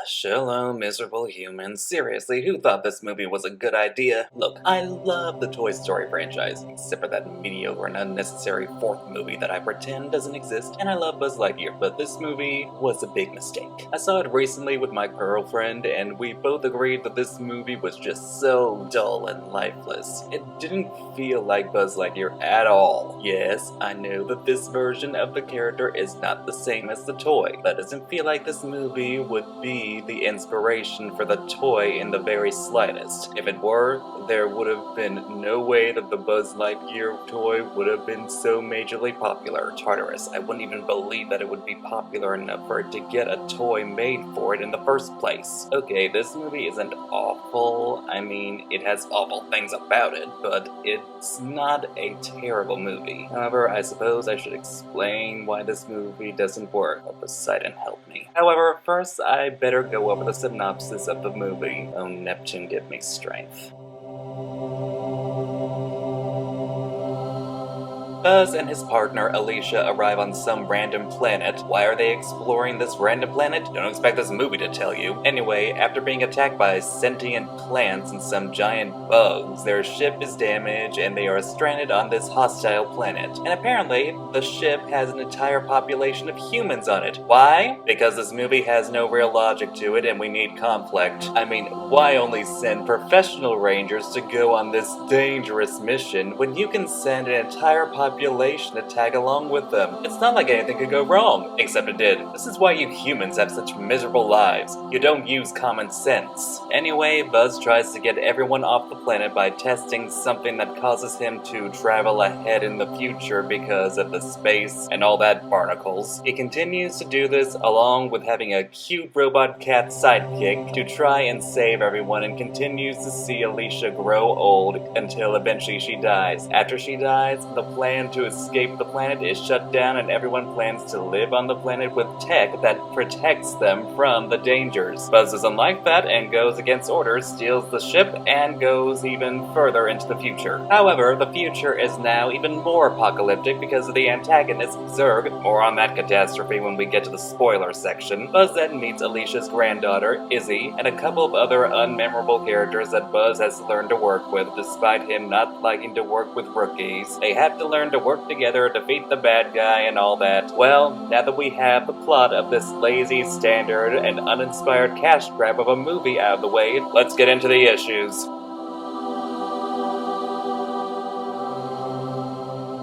Shalom, miserable humans. Seriously, who thought this movie was a good idea? Look, I love the Toy Story franchise, except for that mediocre and unnecessary fourth movie that I pretend doesn't exist, and I love Buzz Lightyear, but this movie was a big mistake. I saw it recently with my girlfriend, and we both agreed that this movie was just so dull and lifeless. It didn't feel like Buzz Lightyear at all. Yes, I know that this version of the character is not the same as the toy, but it doesn't feel like this movie would be the inspiration for the toy in the very slightest. If it were, there would have been no way that the Buzz Lightyear toy would have been so majorly popular. Tartarus, I wouldn't even believe that it would be popular enough for it to get a toy made for it in the first place. Okay, this movie isn't awful. I mean, it has awful things about it, but it's not a terrible movie. However, I suppose I should explain why this movie doesn't work. Oh, Poseidon, help me. However, first I better go over the synopsis of the movie. Oh, Neptune, give me strength. Buzz and his partner Alicia arrive on some random planet. Why are they exploring this random planet? Don't expect this movie to tell you. Anyway, after being attacked by sentient plants and some giant bugs, their ship is damaged and they are stranded on this hostile planet. And apparently, the ship has an entire population of humans on it. Why? Because this movie has no real logic to it and we need conflict. I mean, why only send professional rangers to go on this dangerous mission when you can send an entire population to tag along with them? It's not like anything could go wrong, except it did. This is why you humans have such miserable lives. You don't use common sense. Anyway, Buzz tries to get everyone off the planet by testing something that causes him to travel ahead in the future because of the space and all that barnacles. He continues to do this along with having a cute robot cat sidekick to try and save everyone, and continues to see Alicia grow old until eventually she dies. After she dies, the plan to escape the planet is shut down and everyone plans to live on the planet with tech that protects them from the dangers. Buzz doesn't like that and goes against orders, steals the ship, and goes even further into the future. However, the future is now even more apocalyptic because of the antagonist, Zurg. More on that catastrophe when we get to the spoiler section. Buzz then meets Alicia's granddaughter, Izzy, and a couple of other unmemorable characters that Buzz has to learn to work with, despite him not liking to work with rookies. They have to learn to work together, defeat the bad guy, and all that. Well, now that we have the plot of this lazy, standard, and uninspired cash grab of a movie out of the way, let's get into the issues.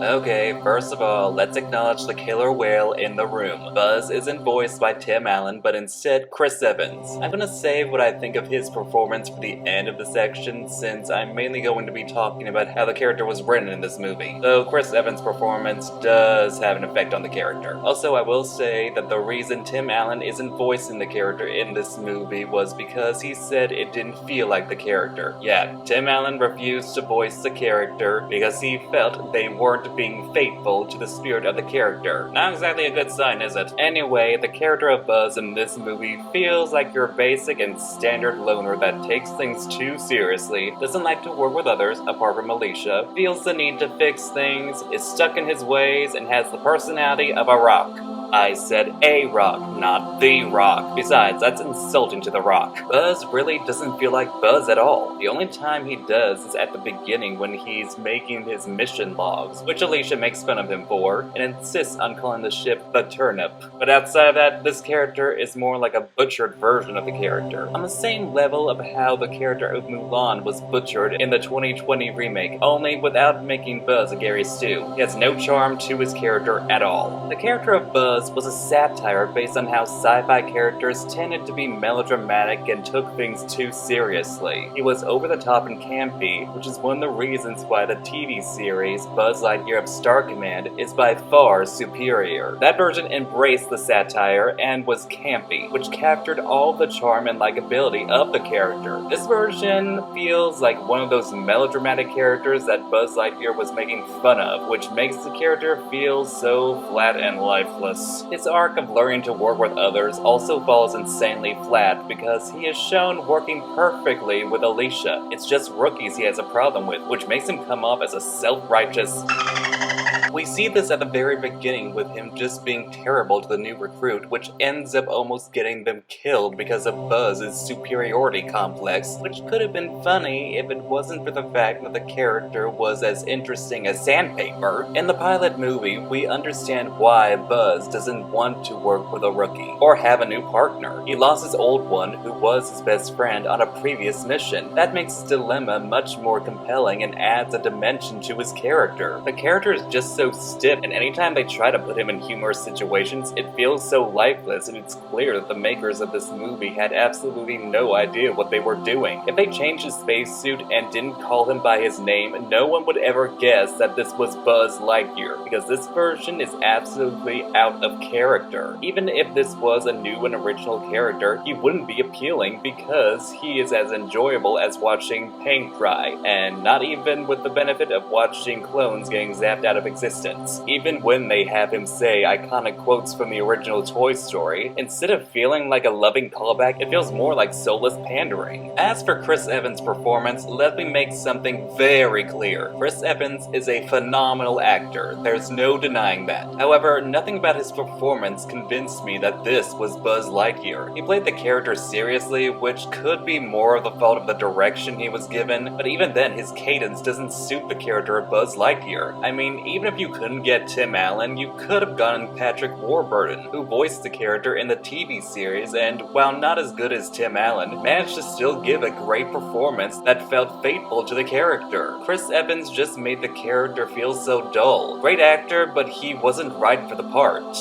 Okay, first of all, let's acknowledge the killer whale in the room. Buzz isn't voiced by Tim Allen, but instead Chris Evans. I'm gonna save what I think of his performance for the end of the section, since I'm mainly going to be talking about how the character was written in this movie, though Chris Evans' performance does have an effect on the character. Also, I will say that the reason Tim Allen isn't voicing the character in this movie was because he said it didn't feel like the character. Yeah, Tim Allen refused to voice the character because he felt they weren't being faithful to the spirit of the character. Not exactly a good sign, is it? Anyway, the character of Buzz in this movie feels like your basic and standard loner that takes things too seriously, doesn't like to work with others, apart from Alicia, feels the need to fix things, is stuck in his ways, and has the personality of a rock. I said a rock, not the rock. Besides, that's insulting to the rock. Buzz really doesn't feel like Buzz at all. The only time he does is at the beginning when he's making his mission logs, which Alicia makes fun of him for, and insists on calling the ship the Turnip. But outside of that, this character is more like a butchered version of the character, on the same level of how the character of Mulan was butchered in the 2020 remake, only without making Buzz a Gary Stu. He has no charm to his character at all. The character of Buzz was a satire based on how sci-fi characters tended to be melodramatic and took things too seriously. He was over the top and campy, which is one of the reasons why the TV series Buzz Lightyear of Star Command is by far superior. That version embraced the satire and was campy, which captured all the charm and likability of the character. This version feels like one of those melodramatic characters that Buzz Lightyear was making fun of, which makes the character feel so flat and lifeless. His arc of learning to work with others also falls insanely flat because he is shown working perfectly with Alicia. It's just rookies he has a problem with, which makes him come off as a self-righteous We see this at the very beginning with him just being terrible to the new recruit, which ends up almost getting them killed because of Buzz's superiority complex, which could have been funny if it wasn't for the fact that the character was as interesting as sandpaper. In the pilot movie, we understand why Buzz doesn't want to work with a rookie or have a new partner. He lost his old one, who was his best friend, on a previous mission. That makes his dilemma much more compelling and adds a dimension to his character. The character is just so stiff, and anytime they try to put him in humorous situations, it feels so lifeless, and it's clear that the makers of this movie had absolutely no idea what they were doing. If they changed his spacesuit and didn't call him by his name, no one would ever guess that this was Buzz Lightyear, because this version is absolutely out of character. Even if this was a new and original character, he wouldn't be appealing because he is as enjoyable as watching paint dry, and not even with the benefit of watching clones getting zapped out of existence. Even when they have him say iconic quotes from the original Toy Story, instead of feeling like a loving callback, it feels more like soulless pandering. As for Chris Evans' performance, let me make something very clear. Chris Evans is a phenomenal actor. There's no denying that. However, nothing about his performance convinced me that this was Buzz Lightyear. He played the character seriously, which could be more of the fault of the direction he was given, but even then his cadence doesn't suit the character of Buzz Lightyear. I mean, even if you couldn't get Tim Allen, you could have gotten Patrick Warburton, who voiced the character in the TV series, and while not as good as Tim Allen, managed to still give a great performance that felt faithful to the character. Chris Evans just made the character feel so dull. Great actor, but he wasn't right for the part.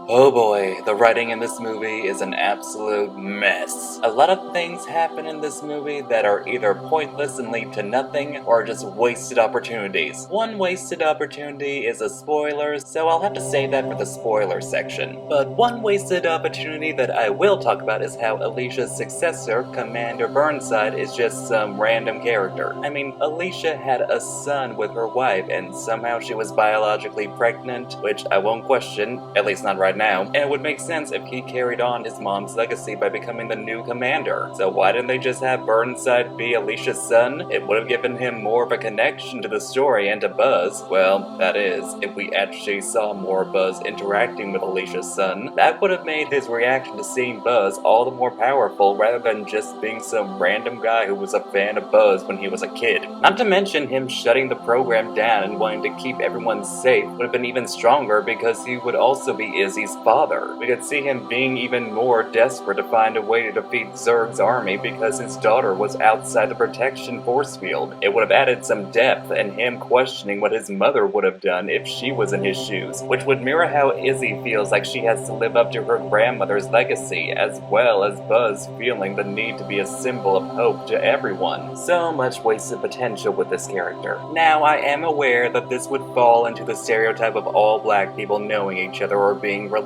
Oh boy, the writing in this movie is an absolute mess. A lot of things happen in this movie that are either pointless and lead to nothing, or just wasted opportunities. One wasted opportunity is a spoiler, so I'll have to save that for the spoiler section. But one wasted opportunity that I will talk about is how Alicia's successor, Commander Burnside, is just some random character. I mean, Alicia had a son with her wife, and somehow she was biologically pregnant, which I won't question, at least not right now, and it would make sense if he carried on his mom's legacy by becoming the new commander. So why didn't they just have Burnside be Alicia's son? It would have given him more of a connection to the story and to Buzz. Well, that is, if we actually saw more Buzz interacting with Alicia's son. That would have made his reaction to seeing Buzz all the more powerful rather than just being some random guy who was a fan of Buzz when he was a kid. Not to mention him shutting the program down and wanting to keep everyone safe would have been even stronger because he would also be Izzy's father. We could see him being even more desperate to find a way to defeat Zurg's army because his daughter was outside the protection force field. It would have added some depth and him questioning what his mother would have done if she was in his shoes, which would mirror how Izzy feels like she has to live up to her grandmother's legacy, as well as Buzz feeling the need to be a symbol of hope to everyone. So much wasted potential with this character. Now, I am aware that this would fall into the stereotype of all black people knowing each other or being related.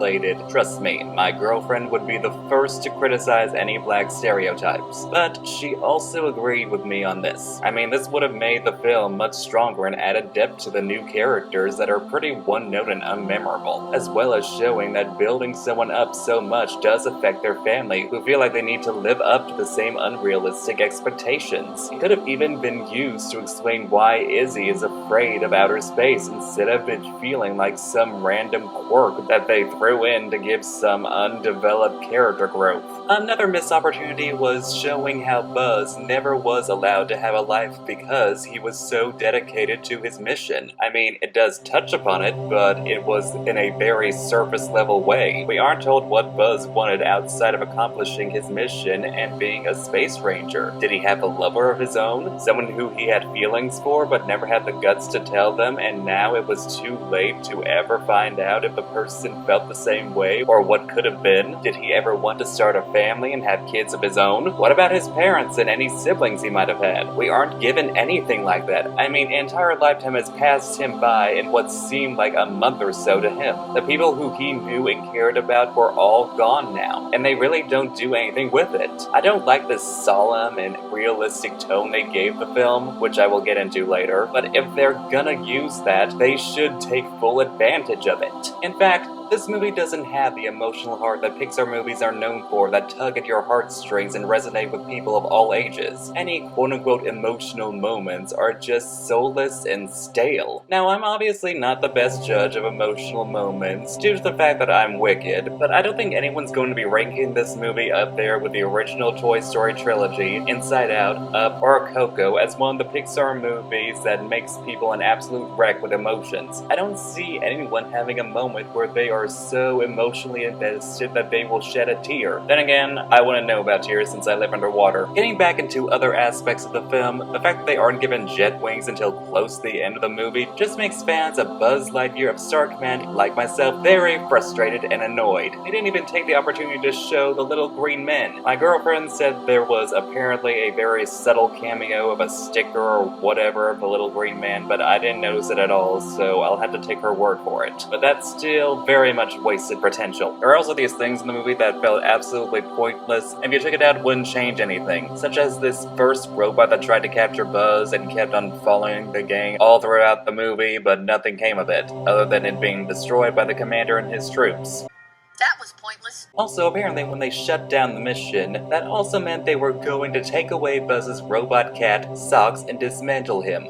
Trust me, my girlfriend would be the first to criticize any black stereotypes, but she also agreed with me on this. I mean, this would have made the film much stronger and added depth to the new characters that are pretty one-note and unmemorable, as well as showing that building someone up so much does affect their family, who feel like they need to live up to the same unrealistic expectations. It could have even been used to explain why Izzy is afraid of outer space instead of it feeling like some random quirk that they threw in to give some undeveloped character growth. Another missed opportunity was showing how Buzz never was allowed to have a life because he was so dedicated to his mission. I mean, it does touch upon it, but it was in a very surface level way. We aren't told what Buzz wanted outside of accomplishing his mission and being a space ranger. Did he have a lover of his own? Someone who he had feelings for but never had the guts to tell them, and now it was too late to ever find out if the person felt the same way or what could have been? Did he ever want to start a family and have kids of his own? What about his parents and any siblings he might have had? We aren't given anything like that. I mean, an entire lifetime has passed him by in what seemed like a month or so to him. The people who he knew and cared about were all gone now, and they really don't do anything with it. I don't like this solemn and realistic tone they gave the film, which I will get into later, but if they're gonna use that, they should take full advantage of it. In fact, This movie doesn't have the emotional heart that Pixar movies are known for that tug at your heartstrings and resonate with people of all ages. Any quote-unquote emotional moments are just soulless and stale. Now, I'm obviously not the best judge of emotional moments due to the fact that I'm wicked, but I don't think anyone's going to be ranking this movie up there with the original Toy Story trilogy, Inside Out, Up, or Coco as one of the Pixar movies that makes people an absolute wreck with emotions. I don't see anyone having a moment where they are so emotionally invested that they will shed a tear. Then again, I wouldn't know about tears since I live underwater. Getting back into other aspects of the film, the fact that they aren't given jet wings until close to the end of the movie just makes fans of Buzz Lightyear of Star Command, like myself, very frustrated and annoyed. They didn't even take the opportunity to show the little green men. My girlfriend said there was apparently a very subtle cameo of a sticker or whatever of the little green man, but I didn't notice it at all, so I'll have to take her word for it. But that's still very much wasted potential. There are also these things in the movie that felt absolutely pointless, and if you took it out, it wouldn't change anything, such as this first robot that tried to capture Buzz and kept on following the gang all throughout the movie, but nothing came of it, other than it being destroyed by the commander and his troops. That was pointless. Also, apparently when they shut down the mission, that also meant they were going to take away Buzz's robot cat, Socks, and dismantle him.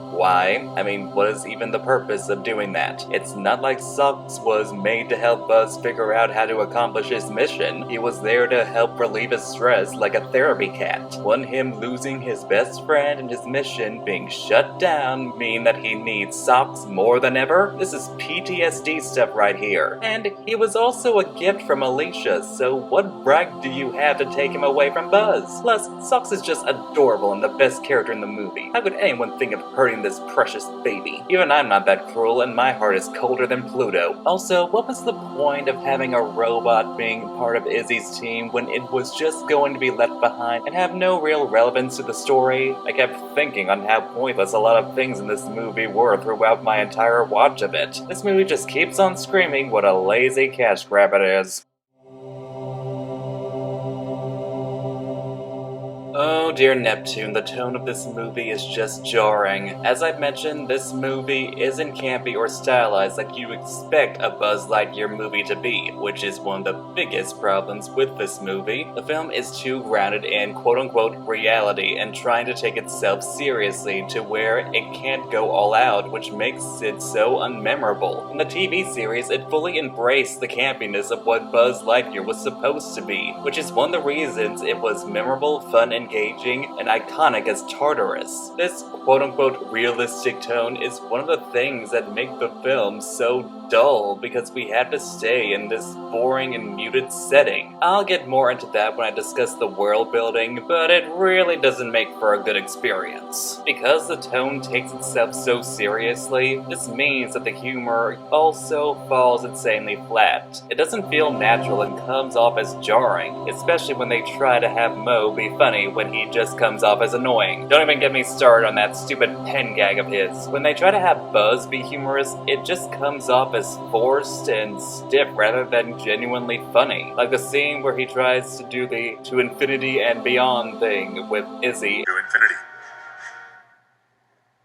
Why? I mean, what is even the purpose of doing that? It's not like Socks was made to help Buzz figure out how to accomplish his mission. He was there to help relieve his stress like a therapy cat. Wouldn't him losing his best friend and his mission being shut down mean that he needs Socks more than ever? This is PTSD stuff right here. And he was also a gift from Alicia, so what right do you have to take him away from Buzz? Plus, Socks is just adorable and the best character in the movie. How could anyone think of hurting this precious baby? Even I'm not that cruel, and my heart is colder than Pluto. Also, what was the point of having a robot being part of Izzy's team when it was just going to be left behind and have no real relevance to the story? I kept thinking on how pointless a lot of things in this movie were throughout my entire watch of it. This movie just keeps on screaming what a lazy cash grab it is. Oh dear Neptune, the tone of this movie is just jarring. As I've mentioned, this movie isn't campy or stylized like you expect a Buzz Lightyear movie to be, which is one of the biggest problems with this movie. The film is too grounded in quote-unquote reality and trying to take itself seriously to where it can't go all out, which makes it so unmemorable. In the TV series, it fully embraced the campiness of what Buzz Lightyear was supposed to be, which is one of the reasons it was memorable, fun, engaging, and iconic as Tartarus. This quote-unquote realistic tone is one of the things that make the film so dull because we have to stay in this boring and muted setting. I'll get more into that when I discuss the world building, but it really doesn't make for a good experience. Because the tone takes itself so seriously, this means that the humor also falls insanely flat. It doesn't feel natural and comes off as jarring, especially when they try to have Mo be funny when he just comes off as annoying. Don't even get me started on that stupid pen gag of his. When they try to have Buzz be humorous, it just comes off as forced and stiff rather than genuinely funny. Like the scene where he tries to do the to infinity and beyond thing with Izzy. To infinity.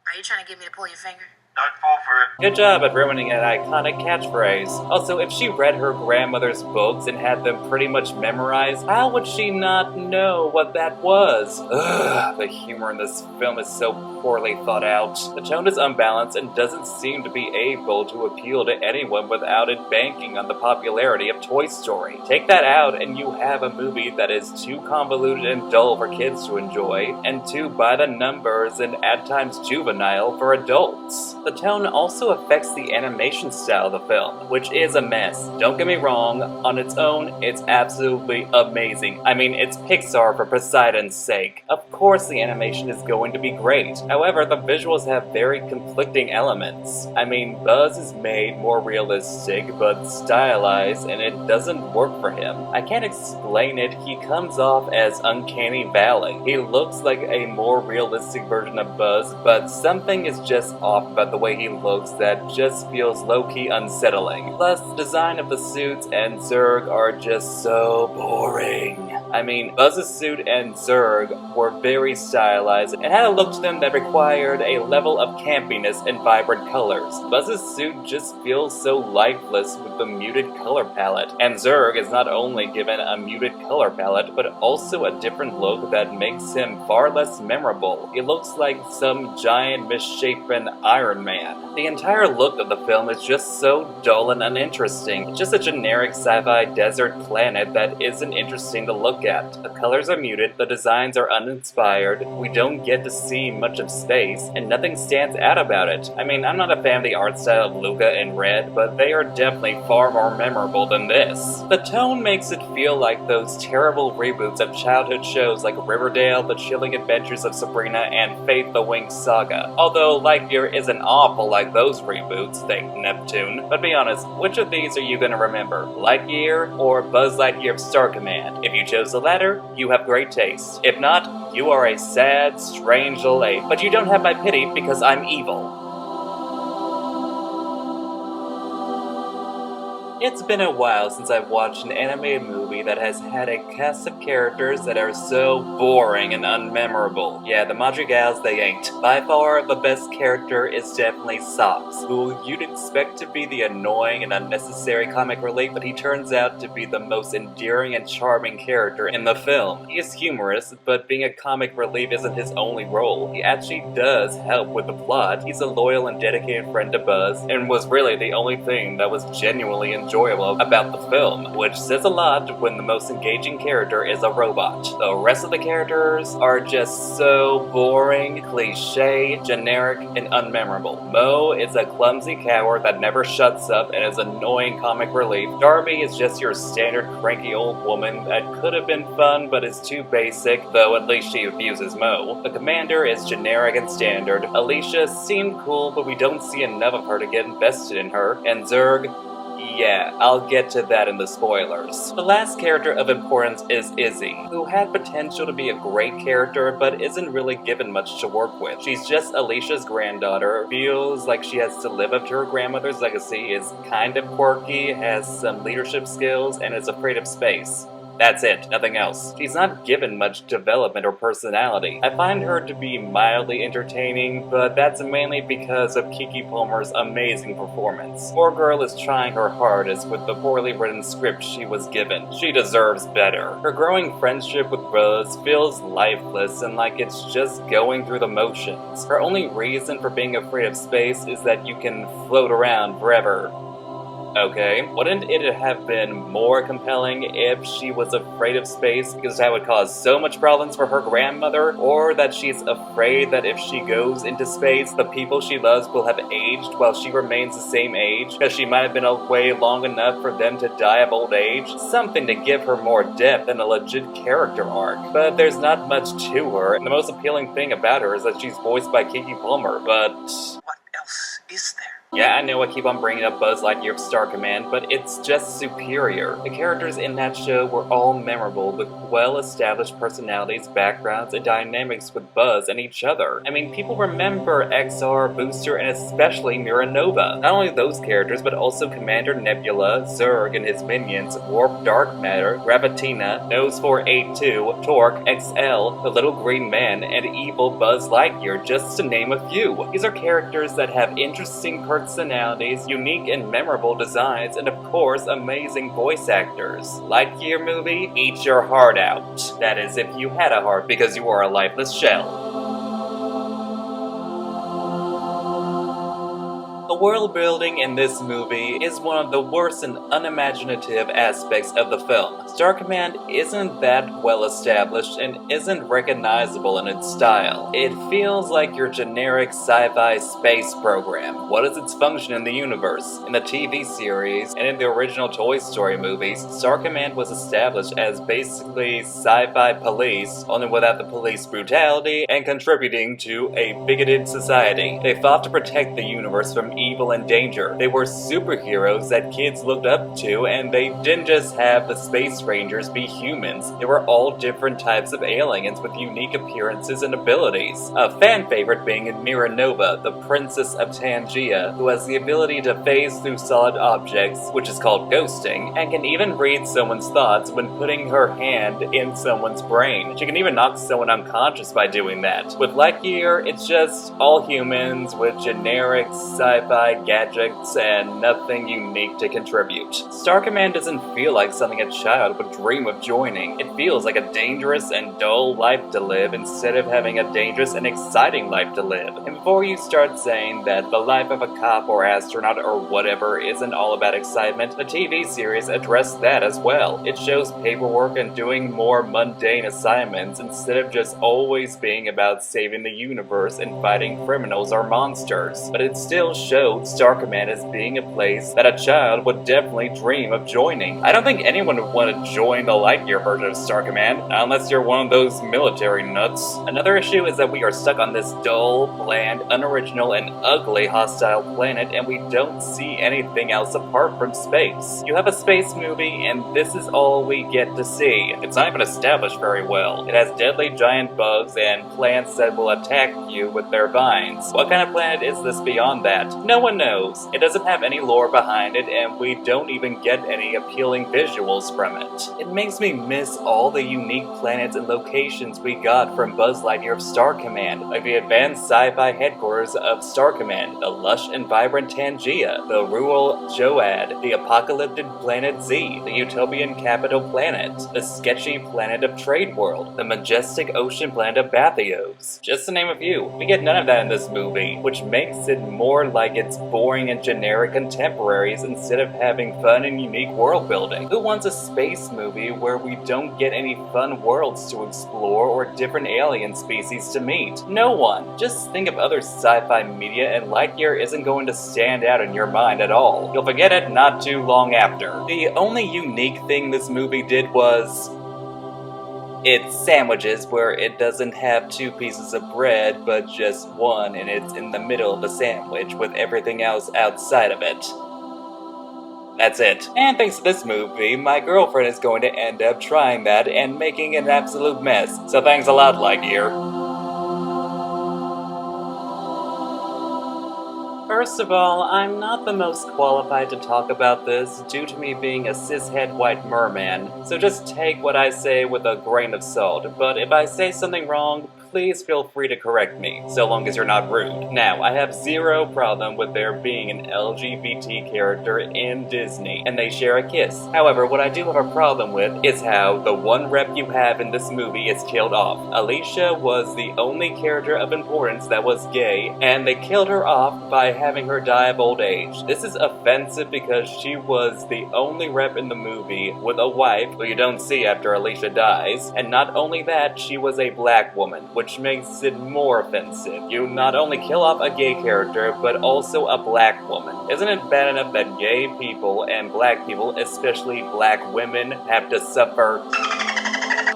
Are you trying to get me to pull your finger? Don't fall for it. Good job at ruining an iconic catchphrase. Also, if she read her grandmother's books and had them pretty much memorized, how would she not know what that was? Ugh, the humor in this film is so poorly thought out. The tone is unbalanced and doesn't seem to be able to appeal to anyone without it banking on the popularity of Toy Story. Take that out and you have a movie that is too convoluted and dull for kids to enjoy, and too by the numbers and at times juvenile for adults. The tone also affects the animation style of the film, which is a mess. Don't get me wrong, on its own, it's absolutely amazing. I mean, it's Pixar for Poseidon's sake. Of course the animation is going to be great. However, the visuals have very conflicting elements. I mean, Buzz is made more realistic, but stylized, and it doesn't work for him. I can't explain it, he comes off as Uncanny Valley. He looks like a more realistic version of Buzz, but something is just off about the way he looks that just feels low-key unsettling. Plus, the design of the suits and Zurg are just so boring. I mean, Buzz's suit and Zurg were very stylized and had a look to them that required a level of campiness and vibrant colors. Buzz's suit just feels so lifeless with the muted color palette, and Zurg is not only given a muted color palette, but also a different look that makes him far less memorable. He looks like some giant misshapen Iron Man. The entire look of the film is just so dull and uninteresting. It's just a generic sci-fi desert planet that isn't interesting to look at. The colors are muted, the designs are uninspired, we don't get to see much of space, and nothing stands out about it. I mean, I'm not a fan of the art style of Luca and Red, but they are definitely far more memorable than this. The tone makes it feel like those terrible reboots of childhood shows like Riverdale, The Chilling Adventures of Sabrina, and Faith the Winged Saga. Although Lightyear isn't awful like those reboots, thank Neptune. But be honest, which of these are you gonna remember? Lightyear or Buzz Lightyear of Star Command? If you chose the latter, you have great taste. If not, you are a sad, strange little ape. But you don't have my pity because I'm evil. It's been a while since I've watched an animated movie that has had a cast of characters that are so boring and unmemorable. Yeah, the Madrigals, they ain't. By far, the best character is definitely Socks, who you'd expect to be the annoying and unnecessary comic relief, but he turns out to be the most endearing and charming character in the film. He is humorous, but being a comic relief isn't his only role. He actually does help with the plot. He's a loyal and dedicated friend to Buzz, and was really the only thing that was genuinely enjoyable about the film, which says a lot when the most engaging character is a robot. The rest of the characters are just so boring, cliche, generic, and unmemorable. Mo is a clumsy coward that never shuts up and is annoying comic relief. Darby is just your standard cranky old woman that could have been fun but is too basic, though at least she abuses Mo. The commander is generic and standard. Alicia seemed cool, but we don't see enough of her to get invested in her. And Zurg, yeah, I'll get to that in the spoilers. The last character of importance is Izzy, who had potential to be a great character, but isn't really given much to work with. She's just Alicia's granddaughter, feels like she has to live up to her grandmother's legacy, is kind of quirky, has some leadership skills, and is afraid of space. That's it, nothing else. She's not given much development or personality. I find her to be mildly entertaining, but that's mainly because of Keke Palmer's amazing performance. Poor girl is trying her hardest with the poorly written script she was given. She deserves better. Her growing friendship with Buzz feels lifeless and like it's just going through the motions. Her only reason for being afraid of space is that you can float around forever. Okay, wouldn't it have been more compelling if she was afraid of space because that would cause so much problems for her grandmother? Or that she's afraid that if she goes into space, the people she loves will have aged while she remains the same age because she might have been away long enough for them to die of old age? Something to give her more depth and a legit character arc. But there's not much to her, and the most appealing thing about her is that she's voiced by Keke Palmer, but What else is there? yeah, I know I keep on bringing up Buzz Lightyear of Star Command, but it's just superior. The characters in that show were all memorable, with well-established personalities, backgrounds, and dynamics with Buzz and each other. I mean, people remember XR, Booster, and especially Miranova. Not only those characters, but also Commander Nebula, Zurg and his minions, Warp Dark Matter, Gravatina, Nose 482, Torque, XL, the Little Green Man, and Evil Buzz Lightyear, just to name a few. These are characters that have interesting personalities, unique and memorable designs, and of course, amazing voice actors. Lightyear movie, eat your heart out. That is, if you had a heart, because you are a lifeless shell. The world building in this movie is one of the worst and unimaginative aspects of the film. Star Command isn't that well established and isn't recognizable in its style. It feels like your generic sci-fi space program. What is its function in the universe? In the TV series and in the original Toy Story movies, Star Command was established as basically sci-fi police, only without the police brutality and contributing to a bigoted society. They fought to protect the universe from evil evil and danger. They were superheroes that kids looked up to, and they didn't just have the Space Rangers be humans. They were all different types of aliens with unique appearances and abilities. A fan favorite being Miranova, the Princess of Tangia, who has the ability to phase through solid objects, which is called ghosting, and can even read someone's thoughts when putting her hand in someone's brain. She can even knock someone unconscious by doing that. With Lightyear, it's just all humans with generic sci-fi gadgets and nothing unique to contribute. Star Command doesn't feel like something a child would dream of joining. It feels like a dangerous and dull life to live instead of having a dangerous and exciting life to live. And before you start saying that the life of a cop or astronaut or whatever isn't all about excitement, the TV series addressed that as well. It shows paperwork and doing more mundane assignments instead of just always being about saving the universe and fighting criminals or monsters. But it still showed Star Command as being a place that a child would definitely dream of joining. I don't think anyone would want to join the Lightyear version of Star Command, unless you're one of those military nuts. Another issue is that we are stuck on this dull, bland, unoriginal, and ugly hostile planet, and we don't see anything else apart from space. You have a space movie, and this is all we get to see. It's not even established very well. It has deadly giant bugs and plants that will attack you with their vines. What kind of planet is this beyond that? No one knows. It doesn't have any lore behind it, and we don't even get any appealing visuals from it. It makes me miss all the unique planets and locations we got from Buzz Lightyear of Star Command, like the advanced sci-fi headquarters of Star Command, the lush and vibrant Tangia, the rural Joad, the apocalyptic planet Z, the utopian capital planet, the sketchy planet of Trade World, the majestic ocean planet of Bathios. Just to name a few. We get none of that in this movie, which makes it more like it's boring and generic contemporaries instead of having fun and unique world building. Who wants a space movie where we don't get any fun worlds to explore or different alien species to meet? No one. Just think of other sci-fi media and Lightyear isn't going to stand out in your mind at all. You'll forget it not too long after. The only unique thing this movie did was it's sandwiches, where it doesn't have two pieces of bread, but just one, and it's in the middle of the sandwich with everything else outside of it. That's it. And thanks to this movie, my girlfriend is going to end up trying that and making an absolute mess. So thanks a lot, Lightyear. First of all, I'm not the most qualified to talk about this due to me being a cishet white merman, so just take what I say with a grain of salt, but if I say something wrong, please feel free to correct me, so long as you're not rude. Now, I have zero problem with there being an LGBT character in Disney, and they share a kiss. However, what I do have a problem with is how the one rep you have in this movie is killed off. Alicia was the only character of importance that was gay, and they killed her off by having her die of old age. This is offensive because she was the only rep in the movie with a wife who you don't see after Alicia dies, and not only that, she was a black woman, which makes it more offensive. You not only kill off a gay character, but also a black woman. Isn't it bad enough that gay people and black people, especially black women, have to suffer?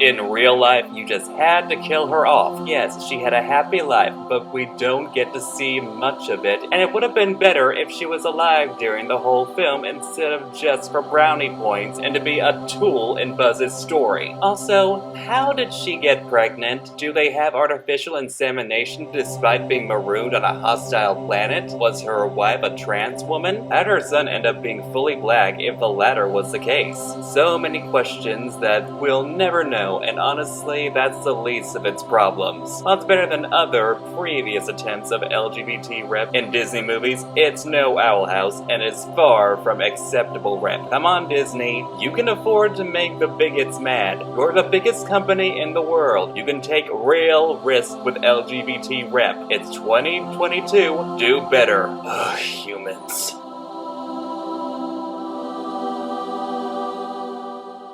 In real life, you just had to kill her off. Yes, she had a happy life, but we don't get to see much of it, and it would have been better if she was alive during the whole film instead of just for brownie points and to be a tool in Buzz's story. Also, how did she get pregnant? Do they have artificial insemination despite being marooned on a hostile planet? Was her wife a trans woman? How did her son end up being fully black if the latter was the case? So many questions that we'll never know. And honestly, that's the least of its problems. While it's better than other previous attempts of LGBT rep in Disney movies, it's no Owl House and is far from acceptable rep. Come on, Disney, you can afford to make the bigots mad. You're the biggest company in the world. You can take real risks with LGBT rep. It's 2022. Do better. Ugh, humans.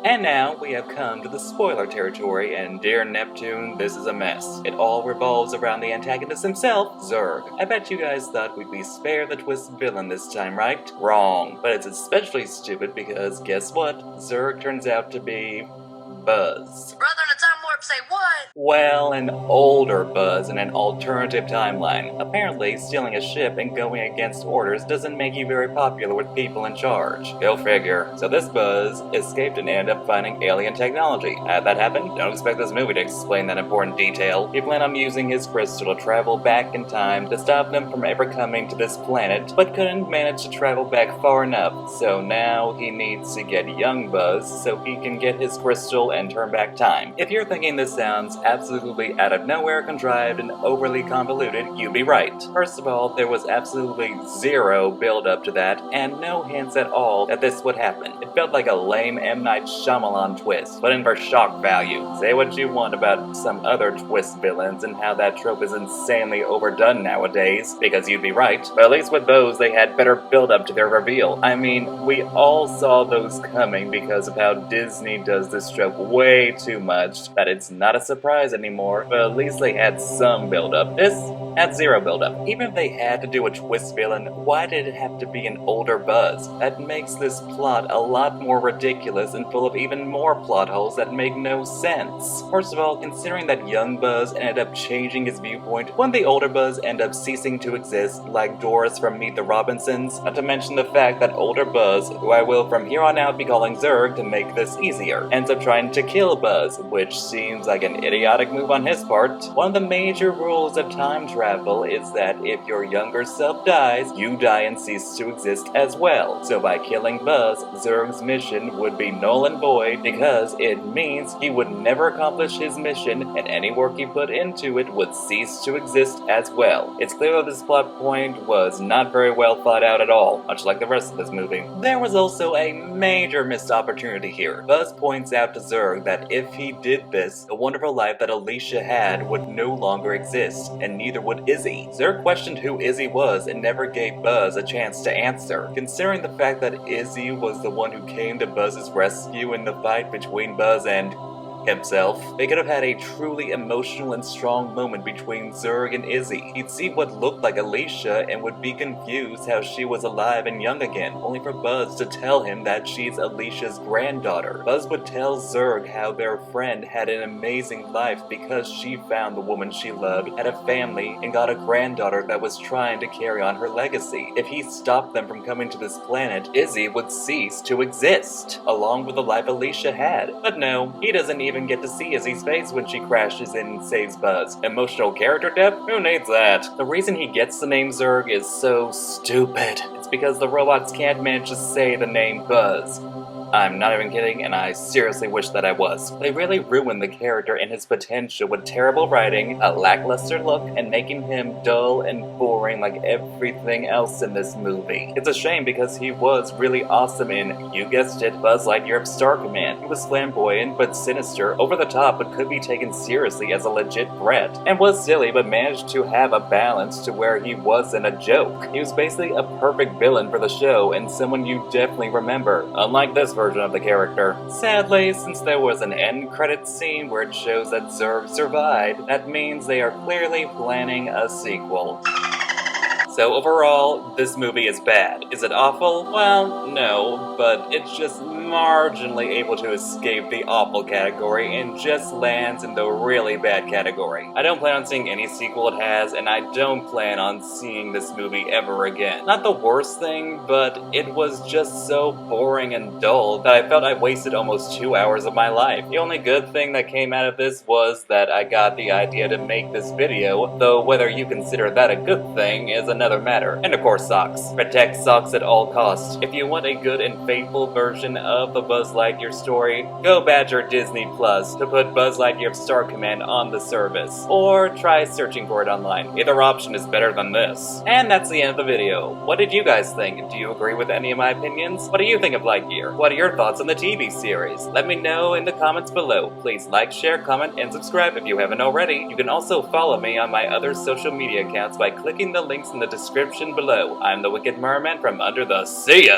And now we have come to the spoiler territory, and dear Neptune, this is a mess. It all revolves around the antagonist himself, Zurg. I bet you guys thought we'd be spared the twist villain this time, right? Wrong. But it's especially stupid because guess what? Zurg turns out to be Buzz. Brother, let's have more Say what? Well, an older Buzz in an alternative timeline. Apparently, stealing a ship and going against orders doesn't make you very popular with people in charge. Go figure. So this Buzz escaped and ended up finding alien technology. How'd that happen? Don't expect this movie to explain that important detail. He planned on using his crystal to travel back in time to stop them from ever coming to this planet, but couldn't manage to travel back far enough. So now he needs to get young Buzz so he can get his crystal and turn back time. If you're thinking this sounds absolutely out of nowhere, contrived, and overly convoluted, you'd be right. First of all, there was absolutely zero build up to that, and no hints at all that this would happen. It felt like a lame M. Night Shyamalan twist, but in for shock value. Say what you want about some other twist villains and how that trope is insanely overdone nowadays, because you'd be right, but at least with those they had better build up to their reveal. I mean, we all saw those coming because of how Disney does this trope way too much that it's not a surprise anymore, but at least they had some build-up. This had zero build-up. Even if they had to do a twist villain, why did it have to be an older Buzz? That makes this plot a lot more ridiculous and full of even more plot holes that make no sense. First of all, considering that young Buzz ended up changing his viewpoint, wouldn't the older Buzz end up ceasing to exist like Doris from Meet the Robinsons? Not to mention the fact that older Buzz, who I will from here on out be calling Zurg to make this easier, ends up trying to kill Buzz, which seems like an idiotic move on his part. One of the major rules of time travel is that if your younger self dies, you die and cease to exist as well. So by killing Buzz, Zurg's mission would be null and void because it means he would never accomplish his mission and any work he put into it would cease to exist as well. It's clear that this plot point was not very well thought out at all, much like the rest of this movie. There was also a major missed opportunity here. Buzz points out to Zurg that if he did this, the wonderful life that Alicia had would no longer exist, and neither would Izzy. Zurg questioned who Izzy was and never gave Buzz a chance to answer. Considering the fact that Izzy was the one who came to Buzz's rescue in the fight between Buzz and himself, they could have had a truly emotional and strong moment between Zurg and Izzy. He'd see what looked like Alicia and would be confused how she was alive and young again, only for Buzz to tell him that she's Alicia's granddaughter. Buzz would tell Zurg how their friend had an amazing life because she found the woman she loved, had a family, and got a granddaughter that was trying to carry on her legacy. If he stopped them from coming to this planet, Izzy would cease to exist, along with the life Alicia had. But no, he doesn't even get to see Izzy's face when she crashes in and saves Buzz. Emotional character depth? Who needs that? The reason he gets the name Zurg is so stupid. It's because the robots can't manage to say the name Buzz. I'm not even kidding, and I seriously wish that I was. They really ruined the character and his potential with terrible writing, a lackluster look, and making him dull and boring like everything else in this movie. It's a shame because he was really awesome in, you guessed it, Buzz Lightyear Star Command. He was flamboyant but sinister, over the top but could be taken seriously as a legit threat, and was silly but managed to have a balance to where he wasn't a joke. He was basically a perfect villain for the show and someone you definitely remember, unlike this version of the character. Sadly, since there was an end credits scene where it shows that Zurg survived, that means they are clearly planning a sequel. So overall, this movie is bad. Is it awful? Well, no, but it's just marginally able to escape the awful category and just lands in the really bad category. I don't plan on seeing any sequel it has, and I don't plan on seeing this movie ever again. Not the worst thing, but it was just so boring and dull that I felt I wasted almost 2 hours of my life. The only good thing that came out of this was that I got the idea to make this video, though whether you consider that a good thing is another matter. And of course, socks. Protect socks at all costs. If you want a good and faithful version of the Buzz Lightyear story, go badger Disney Plus to put Buzz Lightyear Star Command on the service, or try searching for it online. Either option is better than this. And that's the end of the video. What did you guys think? Do you agree with any of my opinions? What do you think of Lightyear? What are your thoughts on the TV series? Let me know in the comments below. Please like, share, comment, and subscribe if you haven't already. You can also follow me on my other social media accounts by clicking the links in the description below. I'm the Wicked Merman from Under the See Ya!